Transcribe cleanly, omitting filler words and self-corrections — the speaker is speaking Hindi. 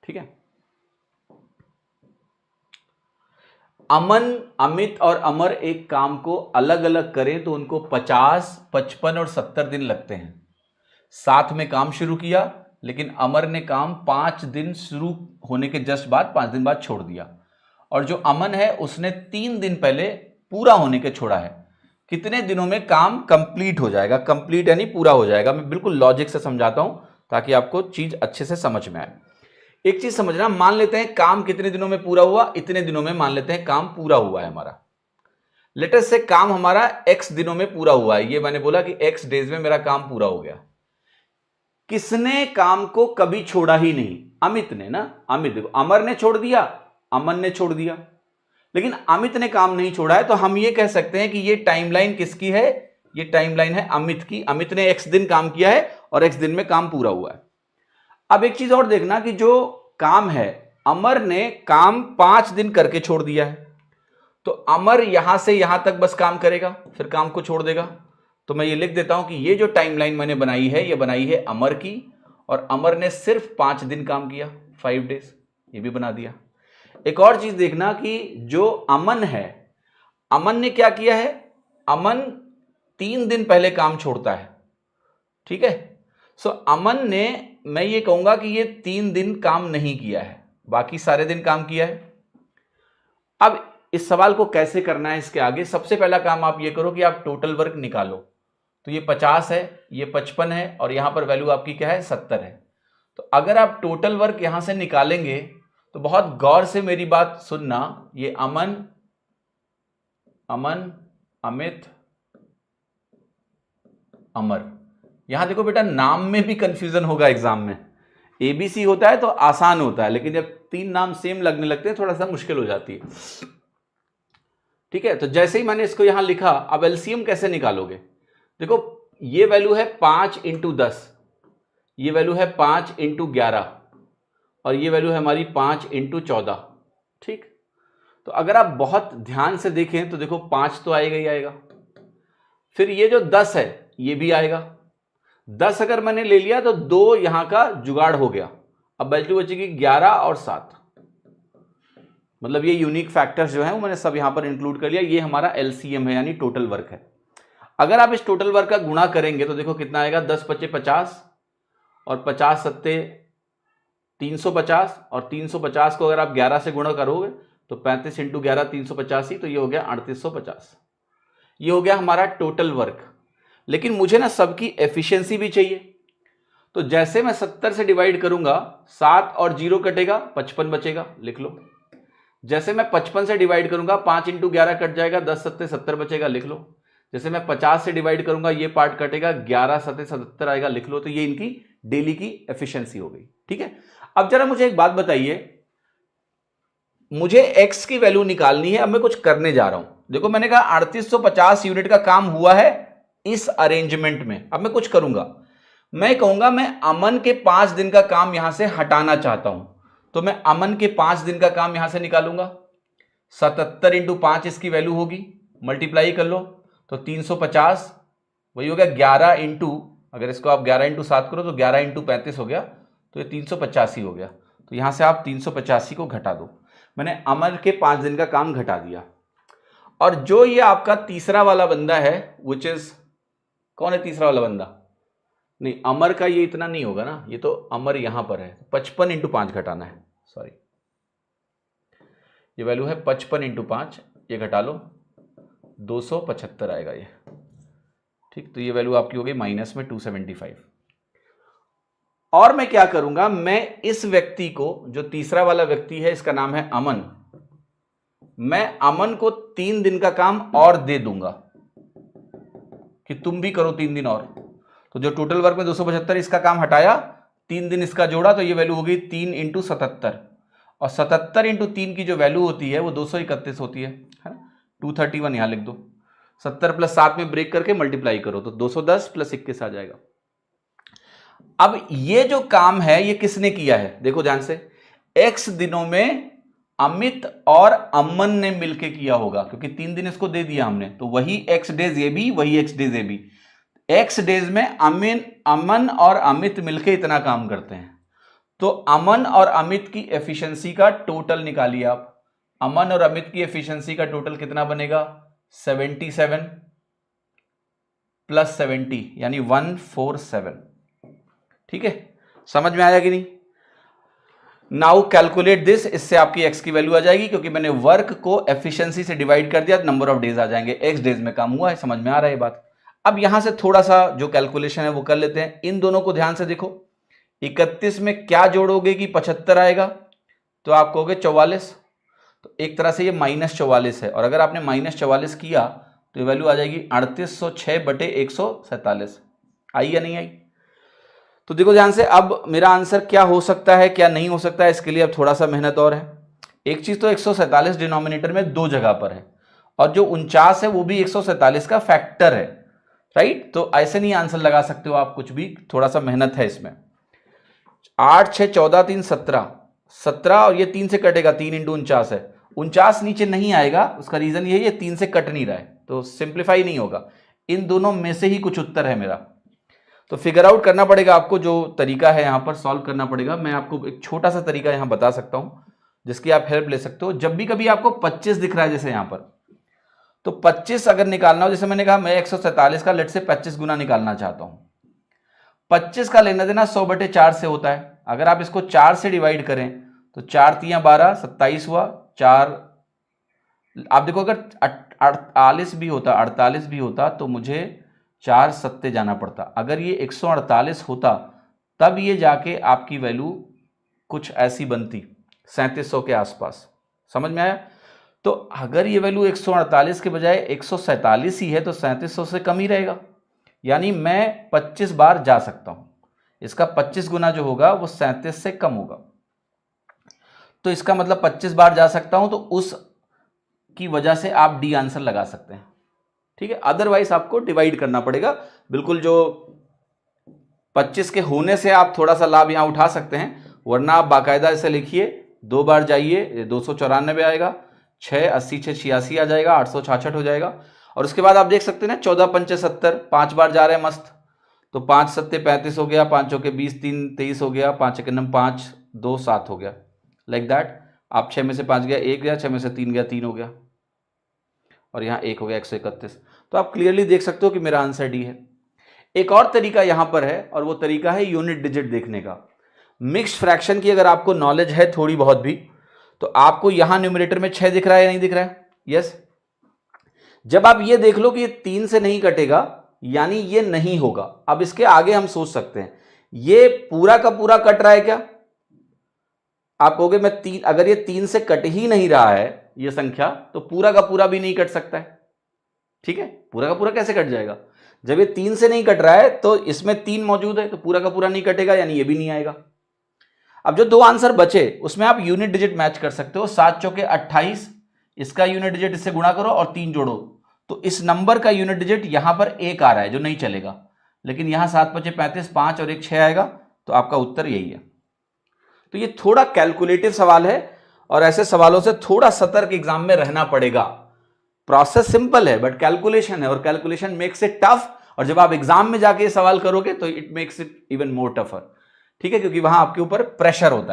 ठीक है। अमन, अमित और अमर एक काम को अलग अलग करें तो उनको 50, 55 और 70 दिन लगते हैं। साथ में काम शुरू किया, लेकिन अमर ने काम 5 दिन शुरू होने के जस्ट बाद 5 दिन बाद छोड़ दिया, और जो अमन है उसने 3 दिन पहले पूरा होने के छोड़ा है। कितने दिनों में काम कंप्लीट हो जाएगा? कंप्लीट यानी पूरा हो जाएगा। मैं बिल्कुल लॉजिक से समझाता हूं ताकि आपको चीज अच्छे से समझ में आए। एक चीज समझना, मान लेते हैं काम कितने दिनों में पूरा हुआ, इतने दिनों में मान लेते हैं काम पूरा हुआ है हमारा। लेट अस से काम हमारा x दिनों में पूरा हुआ है, ये मैंने बोला कि x डेज में मेरा काम पूरा हो गया। किसने काम को कभी छोड़ा ही नहीं? अमित ने ना। अमित, देखो अमर ने छोड़ दिया, अमन ने छोड़ दिया, लेकिन अमित ने काम नहीं छोड़ा है। तो हम ये कह सकते हैं कि ये टाइमलाइन किसकी है? ये टाइमलाइन है अमित की। अमित ने x दिन काम किया है और x दिन में काम पूरा हुआ है। अब एक चीज और देखना कि जो काम है, अमर ने काम 5 दिन करके छोड़ दिया है, तो अमर यहां से यहां तक बस काम करेगा, फिर काम को छोड़ देगा। तो मैं ये लिख देता हूं कि ये जो टाइमलाइन मैंने बनाई है, ये बनाई है अमर की, और अमर ने सिर्फ 5 दिन काम किया, 5 डेज, ये भी बना दिया। एक और चीज देखना कि जो अमन है, अमन ने क्या किया है? अमन 3 दिन पहले काम छोड़ता है, ठीक है। सो अमन ने, मैं ये कहूंगा कि ये 3 दिन काम नहीं किया है, बाकी सारे दिन काम किया है। अब इस सवाल को कैसे करना है इसके आगे, सबसे पहला काम आप ये करो कि आप टोटल वर्क निकालो। तो ये 50 है, ये 55 है, और यहां पर वैल्यू आपकी क्या है? 70 है। तो अगर आप टोटल वर्क यहां से निकालेंगे तो बहुत गौर से मेरी बात सुनना, ये अमन, अमन, अमित, अमर, यहां देखो बेटा नाम में भी कंफ्यूजन होगा एग्जाम में। एबीसी होता है तो आसान होता है, लेकिन जब 3 नाम सेम लगने लगते हैं थोड़ा सा मुश्किल हो जाती है, ठीक है। तो जैसे ही मैंने इसको यहां लिखा, अब एलसीएम कैसे निकालोगे? देखो ये वैल्यू है 5 × 10, ये वैल्यू है 5 × 11, और ये वैल्यू है हमारी 5 × 14, ठीक। तो अगर आप बहुत ध्यान से देखें तो देखो 5 तो आएगा ही आएगा, फिर ये जो 10 है ये भी आएगा। 10 अगर मैंने ले लिया तो 2 यहां का जुगाड़ हो गया, अब वैल्यू बचेगी 11 और 7। मतलब ये यूनिक फैक्टर्स जो है वो मैंने सब यहां पर इंक्लूड कर लिया। ये हमारा एलसीएम है, यानी टोटल वर्क है। अगर आप इस टोटल वर्क का गुणा करेंगे तो देखो कितना आएगा? 10 × 5 = 50, और 50 × 7 = 350, और 350 को अगर आप 11 से गुणा करोगे तो 35 × 11 385, तो ये हो गया 3850। ये हो गया हमारा टोटल वर्क। लेकिन मुझे ना सबकी एफिशिएंसी भी चाहिए, तो जैसे मैं 70 से डिवाइड करूंगा, 7 और 0 कटेगा, 55 बचेगा, लिख लो। जैसे मैं 55 से डिवाइड करूंगा, 5 × 11 कट जाएगा, 10 × 7 = 70 बचेगा, लिख लो। जैसे मैं 50 से डिवाइड करूंगा, ये पार्ट कटेगा, 11 × 7 = 77 आएगा, लिख लो। तो ये इनकी डेली की एफिशिएंसी हो गई, ठीक है। अब जरा मुझे एक बात बताइए, मुझे x की वैल्यू निकालनी है। अब मैं कुछ करने जा रहा हूं, देखो मैंने कहा 3850 यूनिट का काम हुआ है इस अरेंजमेंट में। अब मैं कुछ करूंगा, मैं कहूंगा मैं अमन के 5 दिन का काम यहां से हटाना चाहता हूं, तो मैं अमन के 5 दिन का काम यहां से निकालूंगा। 77 × 5 इसकी वैल्यू होगी, मल्टीप्लाई कर लो तो 350, वही हो गया 11 इंटू, अगर इसको आप 11 × 7 करो तो 11 × 35 हो गया, तो ये 385 हो गया। तो यहां से आप 385 को घटा दो। मैंने अमर के 5 दिन का काम घटा दिया। और जो ये आपका तीसरा वाला बंदा है, विच इज, कौन है तीसरा वाला बंदा? नहीं, अमर का ये इतना नहीं होगा ना, ये तो अमर यहां पर है, 55 × 5 घटाना है, सॉरी, ये वैल्यू है 55 × 5, ये घटा लो 275 आएगा ये, ठीक। तो ये वैल्यू आपकी हो गई माइनस में 275। और मैं क्या करूंगा, मैं इस व्यक्ति को, जो तीसरा वाला व्यक्ति है, इसका नाम है अमन, मैं अमन को 3 दिन का काम और दे दूंगा कि तुम भी करो 3 दिन और। तो जो टोटल वर्क में 275, इसका काम हटाया, 3 दिन इसका जोड़ा, तो ये वैल्यू हो गई 3 × 77, और 77 × 3 की जो वैल्यू होती है वो 231 होती है ना। 231 यहां लिख दो, 70 + 7 में ब्रेक करके मल्टीप्लाई करो तो 210 + 21 आ जाएगा। अब ये जो काम है ये किसने किया है? देखो ध्यान से, x दिनों में अमित और अमन ने मिलके किया होगा, क्योंकि 3 दिन इसको दे दिया हमने, तो वही x डेज ये भी, वही x डेज ये भी। x डेज में अमन और अमित मिलके इतना काम करते हैं। तो अमन और अमित की एफिशिएंसी का टोटल निकालिए आप। अमन और अमित की एफिशिएंसी का टोटल कितना बनेगा? 77 प्लस 70 यानी 147। ठीक है, समझ में आया कि नहीं? नाउ कैलकुलेट दिस, इससे आपकी एक्स की वैल्यू आ जाएगी, क्योंकि मैंने वर्क को एफिशिएंसी से डिवाइड कर दिया, नंबर ऑफ डेज आ जाएंगे, एक्स डेज में काम हुआ है। समझ में आ रहा है ये बात? अब यहां से थोड़ा सा जो कैलकुलेशन है वो कर लेते हैं। इन दोनों को ध्यान से देखो, 31 में क्या जोड़ोगे कि 75 आएगा? तो आप कहोगे 44। तो एक तरह से ये -44 है, और अगर आपने -44 किया तो ये वैल्यू आ जाएगी 3806/147। आई या नहीं आई? तो देखो ध्यान से, अब मेरा आंसर क्या हो सकता है क्या नहीं हो सकता है, इसके लिए अब थोड़ा सा मेहनत और है। एक चीज तो 147 डिनोमिनेटर में दो जगह पर है, और जो 49 है वो भी 147 का फैक्टर है, राइट? तो ऐसे नहीं आंसर लगा सकते हो आप कुछ भी, थोड़ा सा मेहनत है इसमें। 8 6 14 3 17, 17 और ये 3 से कटेगा, 3 × 49 है। 49 नीचे नहीं आएगा, उसका रीजन ये है, ये 3 से कट नहीं रहा है, तो सिंप्लीफाई नहीं होगा। इन दोनों में से ही कुछ उत्तर है मेरा, तो फिगर आउट करना पड़ेगा आपको। जो तरीका है यहां पर सॉल्व करना पड़ेगा। मैं आपको एक छोटा सा तरीका यहां बता सकता हूं जिसकी आप हेल्प ले सकते हो। जब भी कभी आपको 25 दिख रहा है जैसे यहां पर, तो 25 अगर निकालना हो, जैसे मैंने कहा मैं 147 का लेट से 25 गुना निकालना चाहता हूं। 25 का लेना देना 100/4 से होता है। अगर आप इसको 4 से डिवाइड करें तो 4 × 3 = 12, 27 हुआ। 4 आप देखो, अगर 48 भी होता तो मुझे 4 सत्ते जाना पड़ता। अगर ये 148 होता तब ये जाके आपकी वैल्यू कुछ ऐसी बनती, 3700 के आसपास। समझ में आया? तो अगर ये वैल्यू 148 के बजाय 147 ही है तो 3700 से कम ही रहेगा, यानी मैं 25 बार जा सकता हूं। इसका 25 गुना जो होगा वो 37 से कम होगा, तो इसका मतलब 25 बार जा सकता हूं, तो उस की वजह से आप डी आंसर लगा सकते हैं। ठीक है, अदरवाइज आपको डिवाइड करना पड़ेगा। बिल्कुल, जो 25 के होने से आप थोड़ा सा लाभ यहां उठा सकते हैं, वरना आप बाकायदा इसे लिखिए, 2 बार जाइए, 294 आएगा, 6 80 6 86 आ जाएगा, 866 हो जाएगा। और उसके बाद आप देख सकते हैं ना, 14 पंचे 70, 5 बार जा रहे हैं, मस्त। तो 5 सत्ते 35 हो गया, 5 चौके 20, 3 23 हो गया, 5 एक 5 2 7 हो गया, लाइक दैट। आप 6 में से 5 गया 1 गया, 6 में से 3 गया 3 हो गया, और यहाँ 1 हो गया 131। तो आप क्लियरली देख सकते हो कि मेरा आंसर डी है। एक और तरीका यहां पर है, और वो तरीका है यूनिट डिजिट देखने का। मिक्स्ड फ्रैक्शन की अगर आपको नॉलेज है थोड़ी बहुत भी, तो आपको यहां न्यूमरेटर में 6 दिख रहा है या नहीं दिख रहा है? यस। जब आप ये देख लो कि ये 3 से नहीं कटेगा, यानी ये नहीं होगा। अब इसके आगे हम सोच सकते हैं, ये पूरा का पूरा कट रहा है क्या? आप कहोगे मैं 3, अगर ये 3 से कट ही नहीं रहा है ये संख्या, तो पूरा का पूरा भी नहीं कट सकता है। ठीक है, पूरा का पूरा कैसे कट जाएगा? जब ये 3 से नहीं कट रहा है तो इसमें 3 मौजूद है, तो पूरा का पूरा नहीं कटेगा, यानी ये भी नहीं आएगा। अब जो 2 आंसर बचे उसमें आप यूनिट डिजिट मैच कर सकते हो। 7 चौके 28, इसका यूनिट डिजिट इससे गुणा करो और 3 जोड़ो, तो इस नंबर का यूनिट डिजिट यहां पर 1 आ रहा है, जो नहीं चलेगा। लेकिन यहां 7 5 35, 5 और 1 6 आएगा, तो आपका उत्तर यही है। तो ये थोड़ा कैलकुलेटिव सवाल है, और ऐसे सवालों से थोड़ा सतर्क एग्जाम में रहना पड़ेगा। प्रोसेस सिंपल है, बट कैलकुलेशन है, और कैलकुलेशन मेक्स इट टफ। और जब आप एग्जाम में जाके ये सवाल करोगे तो it makes it even more tougher. ठीक है, क्योंकि वहां आपके ऊपर प्रेशर होता है।